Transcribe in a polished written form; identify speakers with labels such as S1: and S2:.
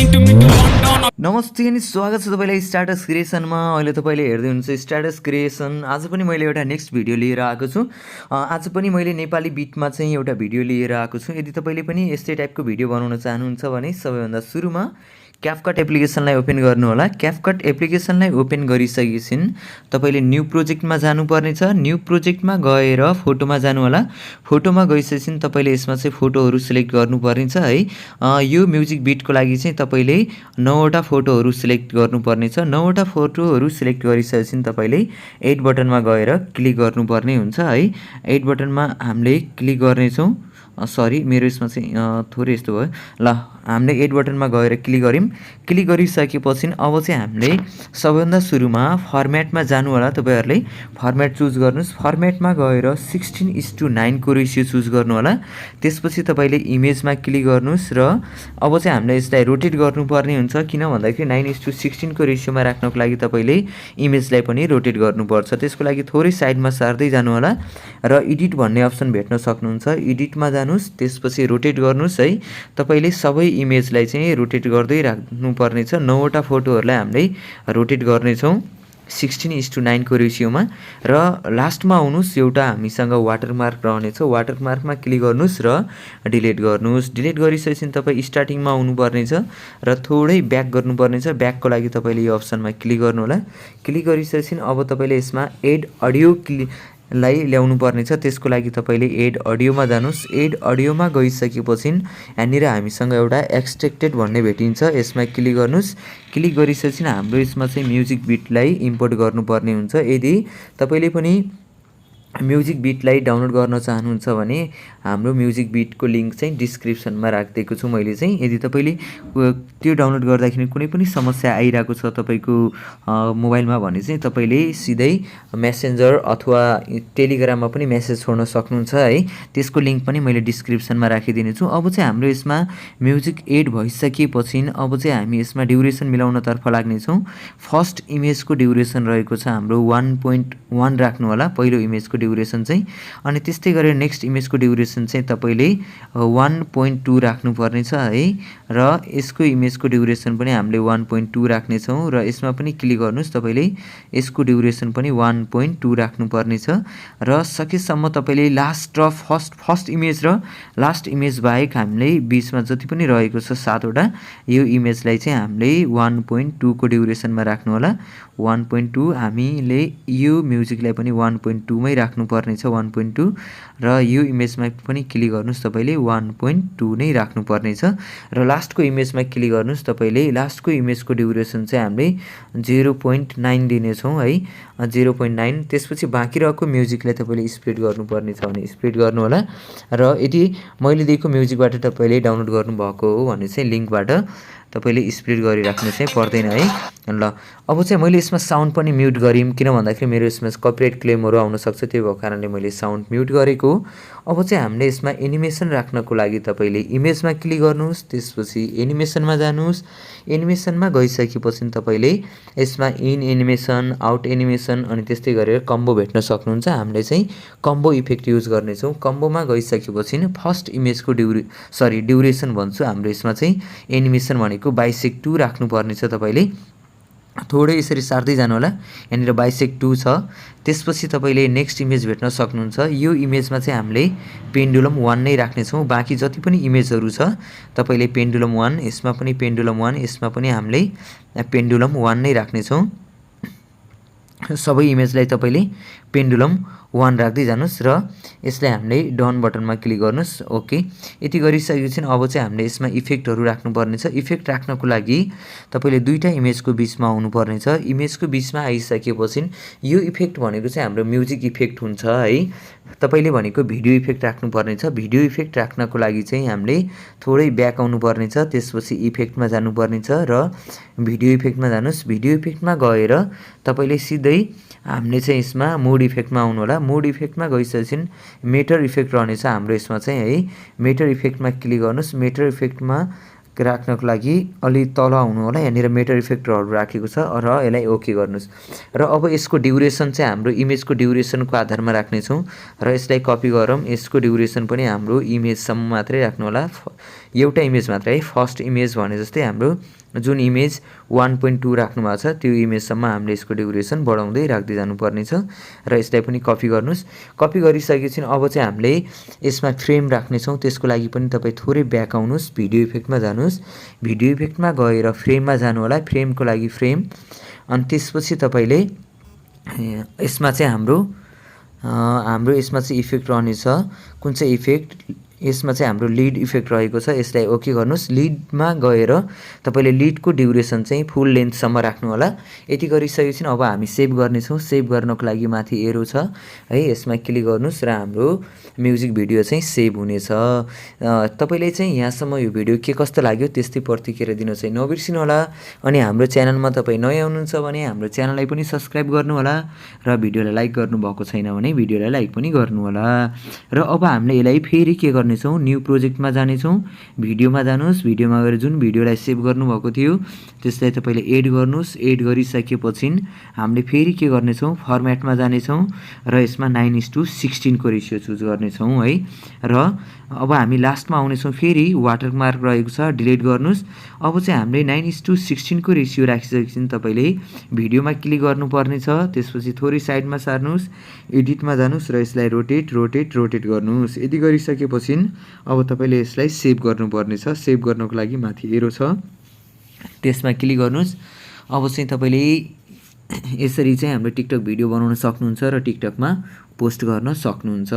S1: नमस्ते अनि स्वागत छ तपाईलाई स्ट्याटस क्रिएसनमा। अहिले तपाईले हेर्दै हुनुहुन्छ स्ट्याटस क्रिएसन। आज पनि मैले एउटा नेक्स्ट भिडियो लिएर आएको छु। आज पनि मैले नेपाली बिटमा चाहिँ एउटा भिडियो लिएर आएको छु। यदि तपाईले पनि यस्तै टाइपको भिडियो बनाउन चाहनुहुन्छ भने सबैभन्दा सुरुमा क्यापकट एप्लिकेसनलाई ओपन गर्नु होला। क्यापकट एप्लिकेसनलाई ओपन गरिसकेपछि तपाईले न्यू प्रोजेक्टमा जानुपर्ने छ। न्यू प्रोजेक्टमा गएर फोटोमा जानु होला। फोटोमा गइसकेपछि तपाईले यसमा चाहिँ फोटोहरु सिलेक्ट गर्नुपर्ने छ है। यो म्युजिक बिटको लागि चाहिँ तपाईले 9 वटा फोटोहरु सिलेक्ट गर्नुपर्ने छ। 9 वटा फोटोहरु सिलेक्ट गरिसकेपछि तपाईले एड बटनमा गएर क्लिक गर्नुपर्ने हुन्छ है। एड बटनमा हामीले क्लिक गर्ने छौं। सरी मेरो यसमा चाहिँ थोरै यस्तो भयो। ल हामीले एड बटनमा गएर क्लिक गर्यौं। क्लिक गरिसकेपछि अब चाहिँ हामीले सबैभन्दा सुरुमा फर्मेटमा जानु होला। तपाईहरुले फर्मेट चुज गर्नुस्। फर्मेटमा गएर 16:9 को रेशियो चुज गर्नु होला। त्यसपछि तपाईले इमेजमा क्लिक गर्नुस् र अब चाहिँ हामीले यसलाई रोटेट गर्नुपर्ने हुन्छ। किन भन्दाखेरि 9:16 को रेशियोमा राख्नको लागि तपाईले इमेजलाई पनि रोटेट गर्नुपर्छ। त्यसको लागि थोरै साइडमा सार्दै जानु होला र एडिट भन्ने अप्सन भेट्न सक्नुहुन्छ। एडिटमा जानुस्, त्यसपछि रोटेट गर्नुस् है। तपाईले सबै इमेजलाई चाहिँ रोटेट गर्दै राख्नुपर्ने छ। 9 वटा फोटोहरुलाई हामीले रोटेट गर्ने छौं 16:9 को रेशियोमा। र लास्टमा आउनुस्, एउटा हामीसँग वाटरमार्क रहनेछ। वाटरमार्कमा क्लिक गर्नुस् र डिलिट गर्नुस्। डिलिट गरिसकेपछि तपाई स्टार्टिङमा आउनुपर्ने छ र थोरै ब्याक गर्नुपर्ने छ। ब्याकको लागि तपाईले यो अप्सनमा क्लिक गर्नु होला। क्लिक गरिसकेपछि अब तपाईले यसमा एड अडियो लाई ल्याउनु पर्ने छ। त्यसको लागि तपाईले एड अडियोमा जानुस्। एड अडियोमा गइसकेपछि यहाँनिर हामीसँग एउटा एक्सट्र्याक्टेड भन्ने भेटिन्छ। यसमा क्लिक गर्नुस्। क्लिक गरिसकेपछि हाम्रो यसमा चाहिँ म्युजिक बिटलाई इम्पोर्ट गर्नुपर्ने हुन्छ। यदि तपाईले पनि म्युजिक बिटलाई डाउनलोड गर्न चाहनुहुन्छ भने हाम्रो म्युजिक बिटको लिंक चाहिँ डिस्क्रिप्सनमा राखिदिएको छु मैले चाहिँ। यदि तपाईले त्यो डाउनलोड गर्दाखेरि कुनै पनि समस्या आइराको छ तपाईको मोबाइलमा भने चाहिँ तपाईले सिधै मेसेन्जर अथवा टेलिग्राममा पनि मेसेज छोड्न सक्नुहुन्छ है। त्यसको लिंक पनि मैले डिस्क्रिप्सनमा राखिदिने छु। अब चाहिँ हाम्रो यसमा म्युजिक एड भइसकेपछि अब चाहिँ हामी यसमा ड्युरेसन मिलाउन तर्फ लाग्ने छौं। फर्स्ट इमेजको ड्युरेसन रहेको छ हाम्रो 1.1 राख्नु होला पहिलो इमेजको ड्युरेसन चाहिँ। अनि त्यस्तै गरेर नेक्स्ट इमेजको ड्युरेसन चाहिँ तपाईले 1.2 राख्नु पर्ने छ है। र यसको इमेजको ड्युरेसन पनि हामीले 1.2 राख्ने छौं र यसमा पनि क्लिक गर्नुस्। तपाईले यसको ड्युरेसन पनि 1.2 राख्नु पर्ने छ। र सकेसम्म तपाईले लास्ट र फर्स्ट इमेज र लास्ट इमेज बाहेक हामीले बीचमा जति पनि रहेको छ 7 वटा यो इमेजलाई चाहिँ हामीले 1.2 को ड्युरेसनमा राख्नु होला। 1.2 हामीले यो म्युजिकलाई पनि 1.2 मै राख्नु पर्ने छ 1.2 र यो इमेजमा पनि क्लिक गर्नुस्। तपाईले 1.2 नै राख्नु पर्ने छ र लास्टको इमेजमा क्लिक गर्नुस्। तपाईले लास्टको इमेजको ड्युरेसन चाहिँ हामीले 0.9 दिने छौं है। 0.9। त्यसपछि बाँकी रहेको म्युजिकलाई तपाईले स्प्लिट गर्नुपर्ने छ भने स्प्लिट गर्नु होला। र यदि मैले दिएको म्युजिकबाट तपाईले डाउनलोड गर्नु भएको हो भने चाहिँ लिंकबाट तपाईले स्प्लिट गरिराख्नु चाहिँ पर्दैन है। ल अब चाहिँ मैले यसमा साउन्ड पनि म्युट गरिम। किन भन्दाखेरि मेरो यसमा कपिराइट क्लेमहरु आउन सक्छ। त्यो भएको कारणले मैले साउन्ड म्युट गरेको। अब चाहिँ हामीले यसमा एनिमेसन राख्नको लागि तपाईले इमेजमा क्लिक गर्नुस्। त्यसपछि एनिमेसनमा जानुस्। एनिमेसनमा गइसकेपछि तपाईले यसमा इन एनिमेसन, आउट एनिमेसन अनि त्यस्तै गरेर कम्बो भेट्न सक्नुहुन्छ। हामीले चाहिँ कम्बो इफेक्ट युज गर्ने छौं। कम्बोमा गइसकेपछि फर्स्ट इमेजको ड्युरेसन भन्छु। हाम्रो यसमा चाहिँ एनिमेसन भनेको 22:2 राख्नु पर्ने छ। तपाईले थोरै यसरी सार्दै जानु होला। यहाँनिर 22:2 छ। त्यसपछि तपाईले नेक्स्ट इमेज भेट्न सक्नुहुन्छ। यो इमेजमा चाहिँ हामीले पेन्डुलम 1 नै राख्ने छौं। बाँकी जति पनि इमेजहरु छ तपाईले पेन्डुलम 1, यसमा पनि पेन्डुलम 1, यसमा पनि हामीले पेन्डुलम 1 नै राख्ने छौं। सबै इमेजलाई तपाईले पेन्डुलम 1 राख्दै जानुस् र यसलाई हामीले डन बटनमा क्लिक गर्नुस्। ओके यति गरिसकेपछि अब चाहिँ हामीले यसमा इफेक्टहरु राख्नु पर्ने छ। इफेक्ट राख्नको लागि तपाईले दुईटा इमेजको बीचमा आउनु पर्ने छ। इमेजको बीचमा आइसकेपछि यो इफेक्ट भनेको चाहिँ हाम्रो म्युजिक इफेक्ट हुन्छ है। तपाईले भनेको भिडियो इफेक्ट राख्नु पर्ने छ। भिडियो इफेक्ट राख्नको लागि चाहिँ हामीले थोरै ब्याक आउनु पर्ने छ। त्यसपछि इफेक्टमा जानु पर्ने छ र भिडियो इफेक्टमा जानुस्। भिडियो इफेक्टमा गएर तपाईले सिधै हामीले चाहिँ यसमा मोड इफेक्टमा आउनु होला। मोड इफेक्टमा गइसकेपछि मेटर इफेक्ट रहनेछ हाम्रो यसमा चाहिँ है। मेटर इफेक्टमा क्लिक गर्नुस्। मेटर इफेक्टमा राख्नको लागि अलि तल आउनु होला। यहाँनिर मेटर इफेक्टहरु राखेको छ र यसलाई ओके गर्नुस्। र अब यसको ड्युरेसन चाहिँ हाम्रो इमेजको ड्युरेसनको आधारमा राख्ने छौं र यसलाई कपी गरौँ। यसको ड्युरेसन पनि हाम्रो इमेजसम्म मात्रै राख्नु होला। एउटा इमेज मात्र है, फर्स्ट इमेज भने जस्तै हाम्रो जुन इमेज 1.2 राख्नु भएको छ त्यो इमेजसम्म हामीले यसको ड्युरेसन बढाउँदै राख्दै जानुपर्ने छ र यसलाई पनि कपी गर्नुहोस्। कपी गरिसकेपछि अब चाहिँ हामीले यसमा फ्रेम राख्नेछौँ। त्यसको लागि पनि तपाईँ थोरै ब्याक आउनुहोस्, भिडियो इफेक्टमा जानुहोस्। भिडियो इफेक्टमा गएर फ्रेममा जानु होला, फ्रेमको लागि फ्रेम। अनि त्यसपछि तपाईँले यसमा चाहिँ हाम्रो यसमा चाहिँ इफेक्ट रहनेछ। कुन चाहिँ इफेक्ट? यसमा चाहिँ हाम्रो लिड इफेक्ट रहेको छ, यसलाई ओके गर्नुहोस्। लिडमा गएर तपाईँले लिडको ड्युरेसन चाहिँ फुल लेन्थसम्म राख्नु होला। यति गरिसकेपछि अब हामी सेभ गर्नेछौँ। सेभ गर्नको लागि माथि एरो छ है, यसमा क्लिक गर्नुहोस् र हाम्रो म्युजिक भिडियो चाहिँ सेभ हुनेछ। तपाईँले चाहिँ यहाँसम्म यो भिडियो के कस्तो लाग्यो त्यस्तै प्रतिक्रिया दिनु चाहिँ नबिर्सिनु होला। अनि हाम्रो च्यानलमा तपाईँ नयाँ हुनुहुन्छ भने हाम्रो च्यानललाई पनि सब्सक्राइब गर्नु होला र भिडियोलाई लाइक गर्नुभएको छैन भने भिडियोलाई लाइक पनि गर्नु होला। र अब हामीले यसलाई फेरि के गर्ने छौँ, न्यू प्रोजेक्टमा जानेछौँ। भिडियोमा जानुहोस्, भिडियोमा गएर जुन भिडियोलाई सेभ गर्नुभएको थियो त्यसलाई तपाईँले एड गर्नुहोस्। एड गरिसकेपछि हामीले फेरि के गर्नेछौँ, फर्मेटमा जानेछौँ र यसमा 9:16 को रेसियो चुज गर्नेछौँ है। र अब हामी लास्टमा आउनेछौँ, फेरि वाटरमार्क रहेको छ, डिलिट गर्नुहोस्। अब चाहिँ हामीले 9:16 को रेसियो राखिसकेपछि तपाईँले भिडियोमा क्लिक गर्नुपर्ने छ। त्यसपछि थोरै साइडमा सार्नुहोस्, एडिटमा जानुहोस् र यसलाई रोटेट गर्नुहोस्। यदि गरिसकेपछि अब तपाईँले यसलाई सेभ गर्नुपर्ने छ। सेभ गर्नको लागि माथि एरो छ, त्यसमा क्लिक गर्नुहोस्। अब चाहिँ तपाईँले यसरी चाहिँ हाम्रो टिकटक भिडियो बनाउन सक्नुहुन्छ र टिकटकमा पोस्ट गर्न सक्नुहुन्छ।